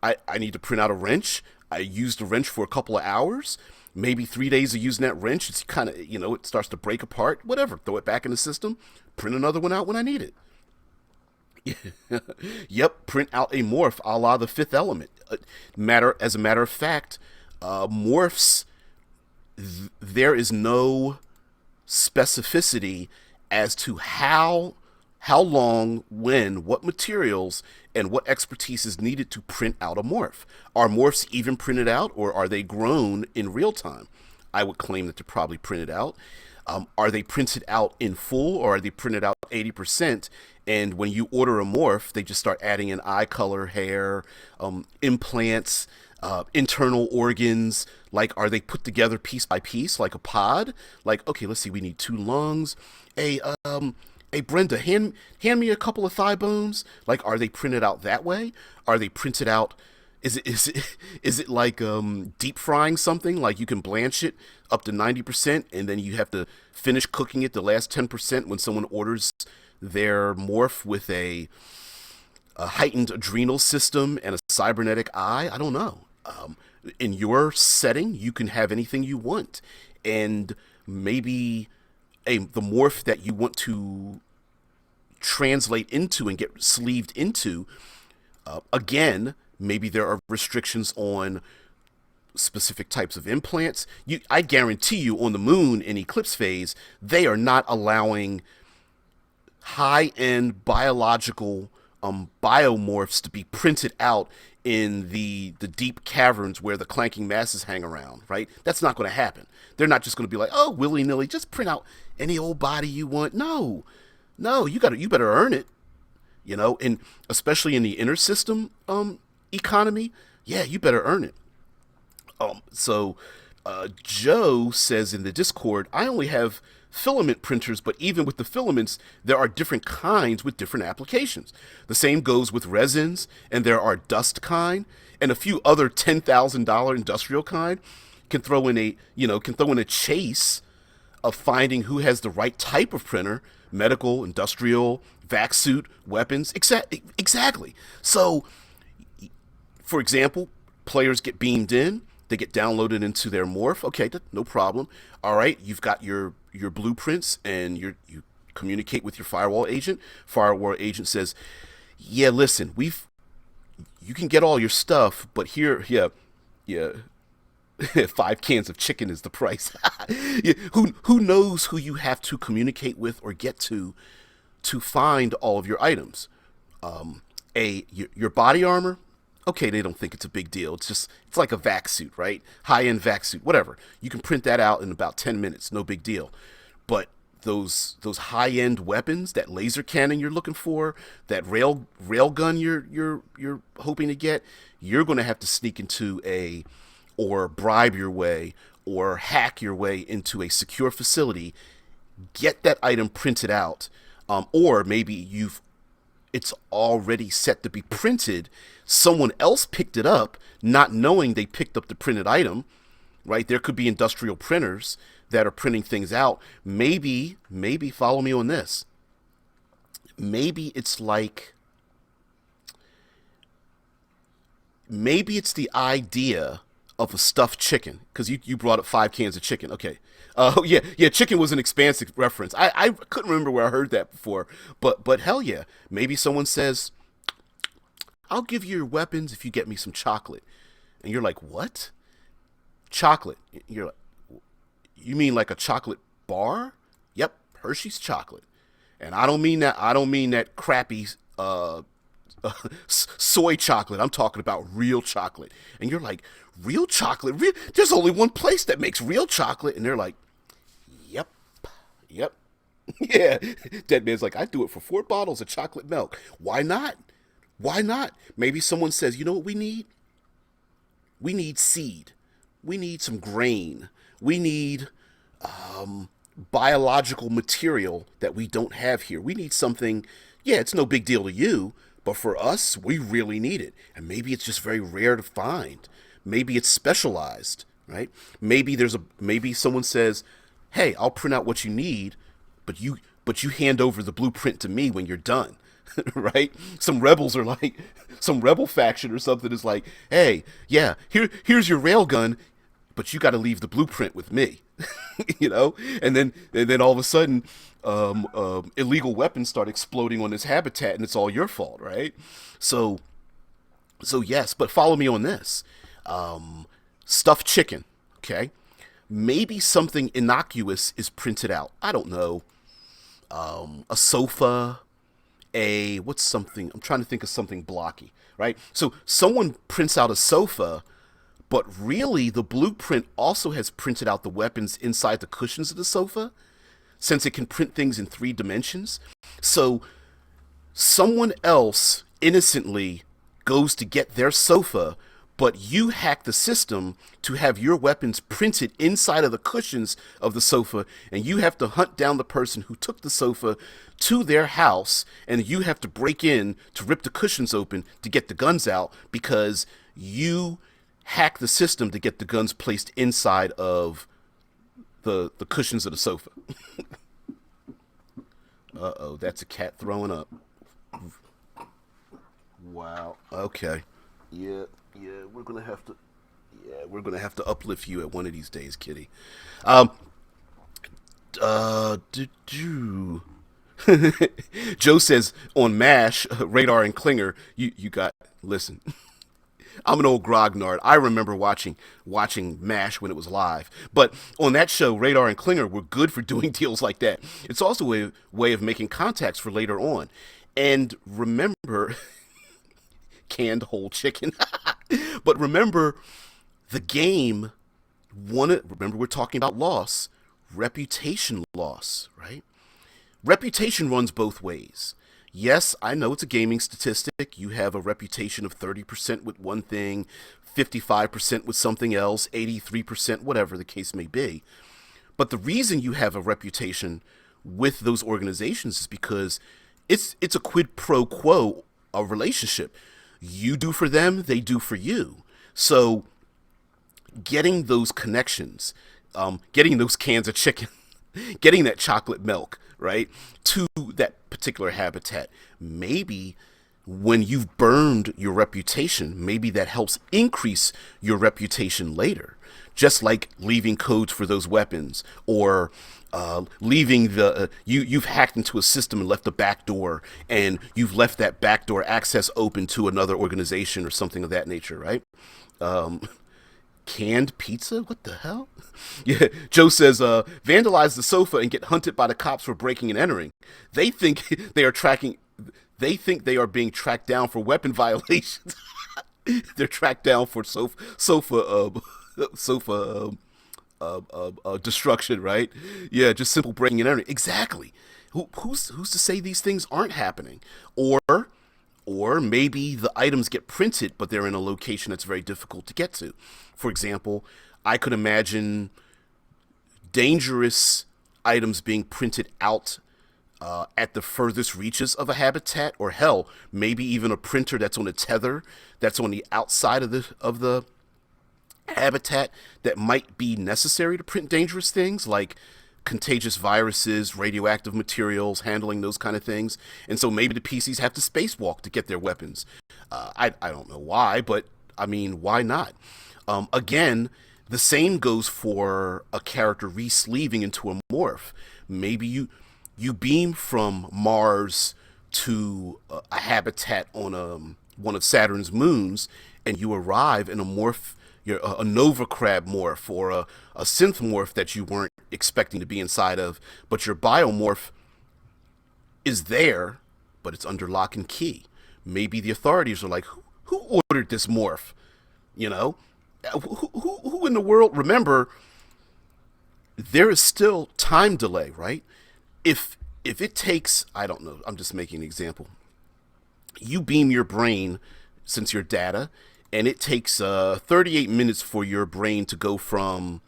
I need to print out a wrench. I used the wrench for a couple of hours. Maybe 3 days of using that wrench, it's kind of, it starts to break apart. Whatever, throw it back in the system, print another one out when I need it. Yep, print out a morph a la the Fifth Element. As a matter of fact, morphs, there is no specificity as to how long, when, what materials, and what expertise is needed to print out a morph. Are morphs even printed out, or are they grown in real time? I would claim that they're probably printed out. Are they printed out in full, or are they printed out 80%? And when you order a morph, they just start adding in eye color, hair, implants, internal organs. Like, are they put together piece by piece like a pod? Like, okay, let's see, we need 2 lungs, hey Brenda, hand me a couple of thigh bones. Like, are they printed out that way? Are they printed out? Is it like deep frying something? Like, you can blanch it up to 90%, and then you have to finish cooking it the last 10% when someone orders their morph with a heightened adrenal system and a cybernetic eye. I don't know. In your setting, you can have anything you want, and maybe the morph that you want to translate into and get sleeved into, again, maybe there are restrictions on specific types of implants. I guarantee you, on the moon in Eclipse phase, they are not allowing high-end biological biomorphs to be printed out in the deep caverns where the clanking masses hang around, right? That's not going to happen. They're not just going to be like, oh, willy-nilly, just print out any old body you want. No, you better earn it, and especially in the inner system economy, yeah, you better earn it. So Joe says in the Discord, I only have filament printers, but even with the filaments, there are different kinds with different applications. The same goes with resins, and there are dust kind, and a few other $10,000 industrial kind can throw in a chase of finding who has the right type of printer: medical, industrial, vac suit, weapons, exactly. So, for example, players get beamed in, they get downloaded into their morph. Okay, no problem. All right, you've got your blueprints, and you communicate with your firewall agent. Firewall agent says, "Yeah, listen, you can get all your stuff, but here, yeah, 5 cans of chicken is the price." Yeah, who knows who you have to communicate with or get to find all of your items? Your body armor. Okay, they don't think it's a big deal. It's like a vac suit, right? High-end vac suit, whatever. You can print that out in about 10 minutes, no big deal. But those high end weapons, that laser cannon you're looking for, that rail gun you're hoping to get, you're going to have to sneak into a or bribe your way or hack your way into a secure facility, get that item printed out, or maybe it's already set to be printed. Someone else picked it up, not knowing they picked up the printed item, right? There could be industrial printers that are printing things out. Maybe follow me on this. Maybe it's like, maybe it's the idea of a stuffed chicken, because you brought up 5 cans of chicken. Okay. Yeah, chicken was an expansive reference. I couldn't remember where I heard that before, but hell yeah, maybe someone says, "I'll give you your weapons if you get me some chocolate," and you're like, "What? Chocolate?" You're like, "You mean like a chocolate bar?" Yep, Hershey's chocolate, and I don't mean that. I don't mean that crappy soy chocolate. I'm talking about real chocolate. And you're like, "Real chocolate? There's only one place that makes real chocolate." And they're like, "Yep, yep." Yeah, Dead Man's like, "I do it for 4 bottles of chocolate milk. Why not? Why not?" Maybe someone says, "You know what we need? We need seed. We need some grain. We need biological material that we don't have here. We need something. Yeah, it's no big deal to you, but for us, we really need it. And maybe it's just very rare to find. Maybe it's specialized, right? Maybe someone says, "Hey, I'll print out what you need, but you hand over the blueprint to me when you're done." Right? Some rebel faction or something is like, "Hey, yeah, here's your railgun, but you got to leave the blueprint with me." You know, and then all of a sudden, illegal weapons start exploding on this habitat, and it's all your fault, right? So, so yes, but follow me on this. Stuffed chicken, okay? Maybe something innocuous is printed out. I don't know, a sofa, what's something? I'm trying to think of something blocky, right? So someone prints out a sofa, but really the blueprint also has printed out the weapons inside the cushions of the sofa, since it can print things in 3 dimensions. So someone else innocently goes to get their sofa, but you hack the system to have your weapons printed inside of the cushions of the sofa, and you have to hunt down the person who took the sofa to their house, and you have to break in to rip the cushions open to get the guns out, because you hack the system to get the guns placed inside of the cushions of the sofa. Uh-oh, that's a cat throwing up. Wow. Okay. Yeah, we're gonna have to. Yeah, we're gonna have to uplift you at one of these days, kitty. Um. Did you? Joe says on MASH, Radar and Klinger. You got. Listen. I'm an old grognard. I remember watching MASH when it was live. But on that show, Radar and Klinger were good for doing deals like that. It's also a way of making contacts for later on. And remember, canned whole chicken. But remember, the game remember, we're talking about loss, reputation loss, right? Reputation runs both ways. Yes, I know it's a gaming statistic. You have a reputation of 30% with one thing, 55% with something else, 83%, whatever the case may be. But the reason you have a reputation with those organizations is because it's a quid pro quo, a relationship. You do for them, they do for you. So getting those connections, getting those cans of chicken, getting that chocolate milk, right, to that particular habitat. Maybe when you've burned your reputation, maybe that helps increase your reputation later. Just like leaving codes for those weapons, or leaving you've hacked into a system and left a back door, and you've left that back door access open to another organization or something of that nature, right? Canned pizza? What the hell? Yeah, Joe says, vandalize the sofa and get hunted by the cops for breaking and entering. They think they are tracking. They think they are being tracked down for weapon violations. They're tracked down for sofa destruction, right? Yeah, just simple breaking and entering. Exactly. Who's to say these things aren't happening? Or or maybe the items get printed, but they're in a location that's very difficult to get to. For example, I could imagine dangerous items being printed out at the furthest reaches of a habitat, or hell, maybe even a printer that's on a tether that's on the outside of the habitat that might be necessary to print dangerous things like contagious viruses, radioactive materials, handling those kind of things. And so maybe the PCs have to spacewalk to get their weapons. I don't know why, but I mean, why not? Again, the same goes for a character re-sleeving into a morph. Maybe you beam from Mars to a habitat on one of Saturn's moons, and you arrive in a morph, a Nova Crab morph or a synth morph that you weren't expecting to be inside of, but your biomorph is there, but it's under lock and key. Maybe the authorities are like, who ordered this morph? You know, who in the world? Remember, there is still time delay, right? If it takes, I don't know, I'm just making an example. You beam your brain since your data, and it takes 38 minutes for your brain to go from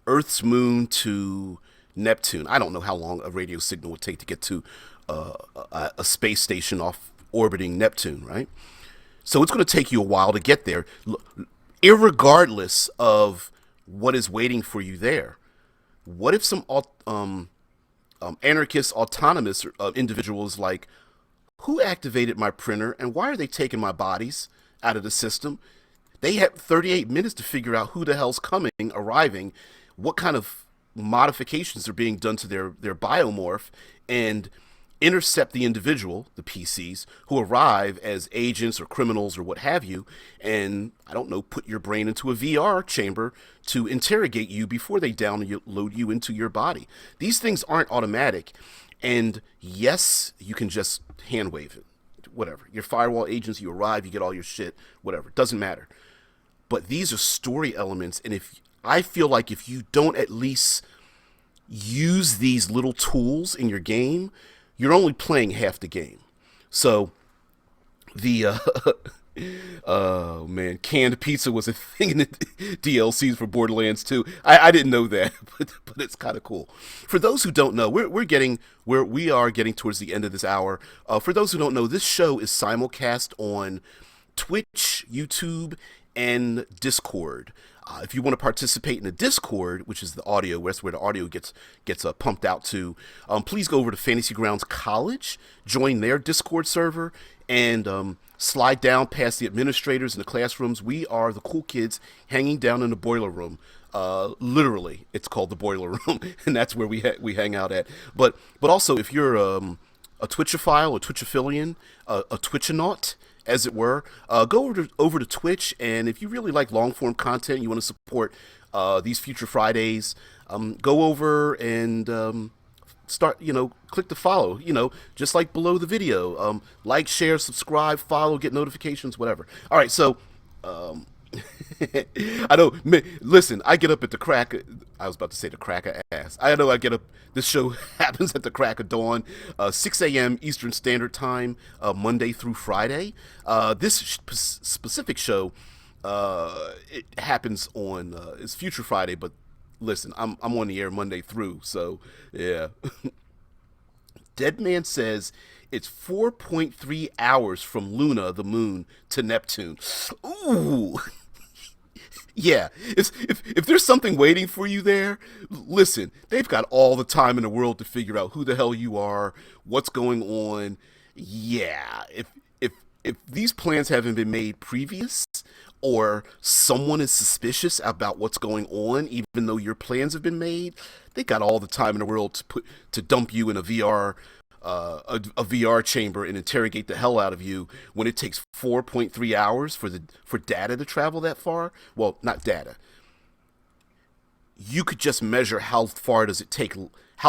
Earth's moon to Neptune. I don't know how long a radio signal would take to get to a space station off orbiting Neptune, right? So it's going to take you a while to get there, irregardless of what is waiting for you there. What if some anarchist, autonomous individuals like, who activated my printer and why are they taking my bodies out of the system? They have 38 minutes to figure out who the hell's coming, arriving, what kind of modifications are being done to their biomorph, and intercept the individual, the PCs, who arrive as agents or criminals or what have you, and, I don't know, put your brain into a VR chamber to interrogate you before they download you into your body. These things aren't automatic, and yes, you can just hand wave it. Whatever. Your firewall agents, you arrive, you get all your shit, whatever. It doesn't matter. But these are story elements, and if I feel like if you don't at least use these little tools in your game, you're only playing half the game. So the oh man, canned pizza was a thing in the DLCs for Borderlands 2. I didn't know that, but it's kind of cool. For those who don't know, we are getting towards the end of this hour. For those who don't know, this show is simulcast on Twitch, YouTube, and Discord. If you want to participate in the Discord, which is the audio, that's where the audio gets pumped out to, please go over to Fantasy Grounds College, join their Discord server, and slide down past the administrators in the classrooms. We are the cool kids hanging down in the boiler room. Literally, it's called the boiler room, and that's where we hang out at. But also, if you're a Twitchophile, a Twitchophilian, a Twitchonaut, as it were, go over to Twitch, and if you really like long-form content, you want to support these future Fridays, go over and start, click the follow, just like below the video. Like, share, subscribe, follow, get notifications, whatever. All right, so I know. Listen, I get up at the crack. I was about to say the crack of ass. I know I get up. This show happens at the crack of dawn, 6 a.m. Eastern Standard Time, Monday through Friday. This specific show, it happens on it's Future Friday, but listen, I'm on the air Monday through, so yeah. Deadman says it's 4.3 hours from Luna, the moon, to Neptune. Ooh. Yeah, if there's something waiting for you there, listen, they've got all the time in the world to figure out who the hell you are, what's going on. Yeah, if these plans haven't been made previous, or someone is suspicious about what's going on, even though your plans have been made, they got all the time in the world to dump you in a VR VR chamber and interrogate the hell out of you when it takes 4.3 hours for data to travel that far. Well, not data. You could just measure how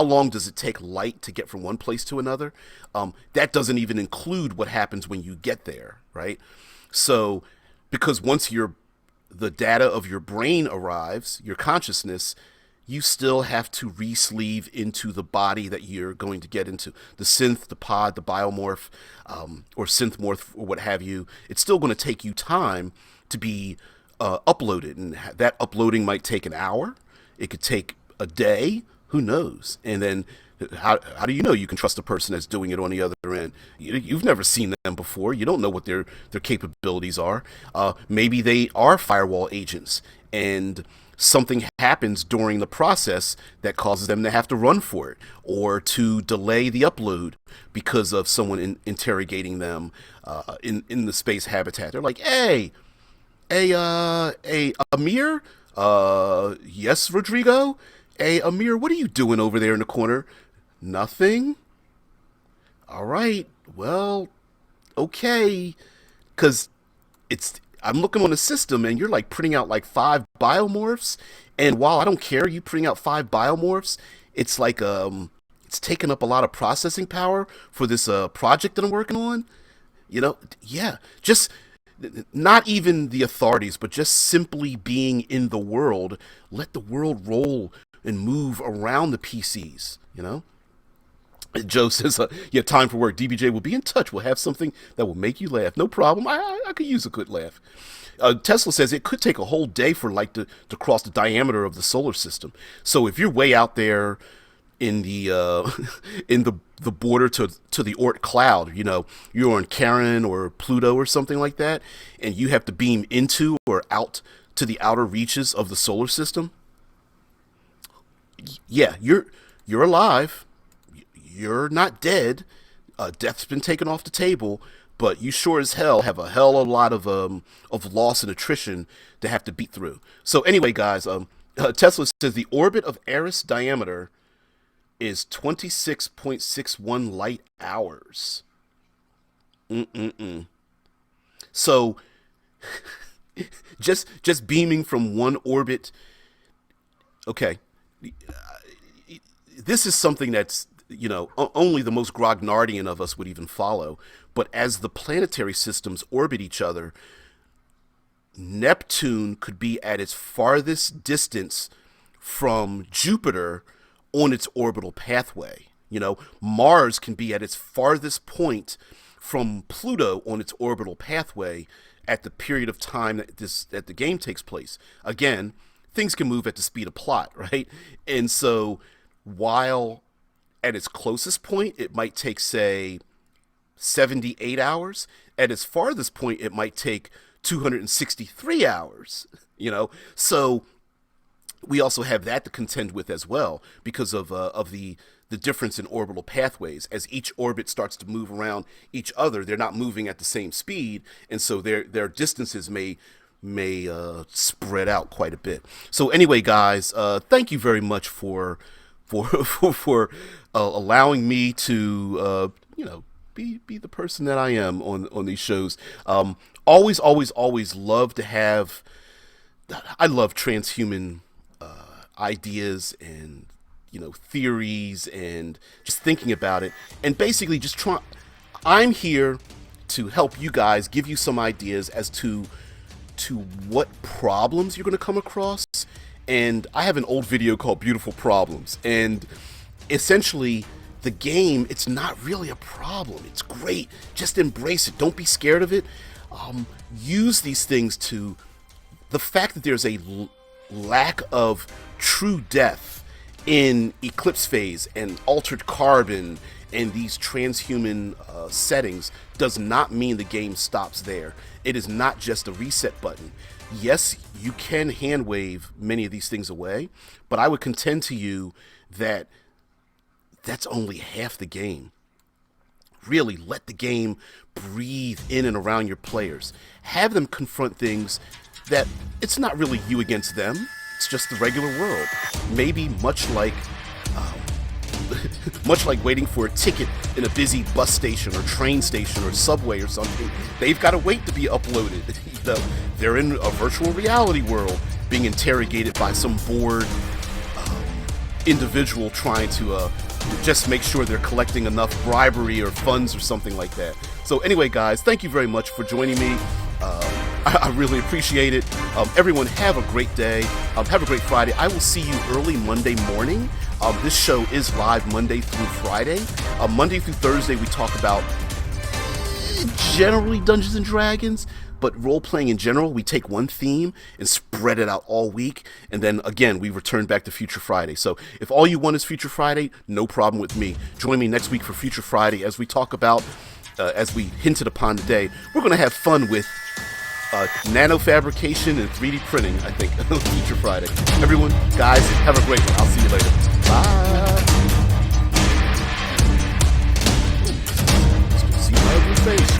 long does it take light to get from one place to another. That doesn't even include what happens when you get there, right? So, because once the data of your brain arrives, your consciousness, you still have to re-sleeve into the body that you're going to get into. The synth, the pod, the biomorph, or synthmorph, or what have you. It's still going to take you time to be uploaded, and that uploading might take an hour. It could take a day. Who knows? And then how do you know you can trust the person that's doing it on the other end? You've never seen them before. You don't know what their capabilities are. Maybe they are firewall agents, and something happens during the process that causes them to have to run for it or to delay the upload because of someone interrogating them in the space habitat. They're like, hey, Amir? Yes, Rodrigo? Hey, Amir, what are you doing over there in the corner? Nothing? All right, well, okay. Because I'm looking on the system and you're like printing out like 5 biomorphs. And while I don't care you printing out 5 biomorphs, it's like, it's taking up a lot of processing power for this project that I'm working on. Yeah, just not even the authorities, but just simply being in the world. Let the world roll and move around the PCs. Joe says, yeah, time for work. DBJ will be in touch. We'll have something that will make you laugh. No problem. I could use a good laugh. Tesla says it could take a whole day for light to cross the diameter of the solar system. So if you're way out there in the in the border to the Oort cloud, you're on Charon or Pluto or something like that, and you have to beam into or out to the outer reaches of the solar system, yeah, you're alive. You're not dead. Death's been taken off the table, but you sure as hell have a hell of a lot of loss and attrition to have to beat through. So anyway, guys, Tesla says the orbit of Eris diameter is 26.61 light hours. So just beaming from one orbit. Okay, this is something that's, only the most grognardian of us would even follow. But as the planetary systems orbit each other, Neptune could be at its farthest distance from Jupiter on its orbital pathway. Mars can be at its farthest point from Pluto on its orbital pathway at the period of time that the game takes place. Again, things can move at the speed of plot, right? And so while at its closest point, it might take, say, 78 hours. At its farthest point, it might take 263 hours, So we also have that to contend with as well because of the difference in orbital pathways. As each orbit starts to move around each other, they're not moving at the same speed, and so their distances may spread out quite a bit. So anyway, guys, thank you very much for allowing me to be the person that I am on these shows. Always love to have. I love transhuman ideas and theories and just thinking about it, and basically just I'm here to help you guys, give you some ideas as to what problems you're going to come across. And I have an old video called Beautiful Problems, and essentially the game, it's not really a problem. It's great. Just embrace it. Don't be scared of it. Use these things to the fact that there's a lack of true death in Eclipse phase and altered carbon and these transhuman settings does not mean the game stops there. It is not just a reset button. Yes, you can hand wave many of these things away, but I would contend to you that that's only half the game. Really, let the game breathe in and around your players. Have them confront things that it's not really you against them. It's just the regular world. Maybe much like waiting for a ticket in a busy bus station or train station or subway or something. They've got to wait to be uploaded. They're in a virtual reality world being interrogated by some bored individual trying to just make sure they're collecting enough bribery or funds or something like that. So anyway, guys, thank you very much for joining me. I really appreciate it. Everyone, have a great day. Have a great Friday. I will see you early Monday morning. This show is live Monday through Friday. Monday through Thursday, we talk about generally Dungeons and Dragons, but role-playing in general. We take one theme and spread it out all week, and then again we return back to Future Friday. So if all you want is Future Friday, no problem with me. Join me next week for Future Friday as we talk about, as we hinted upon today, we're going to have fun with nanofabrication and 3D printing, I think, Future Friday. Everyone, guys, have a great one. I'll see you later. Bye. Let's go see my ugly face.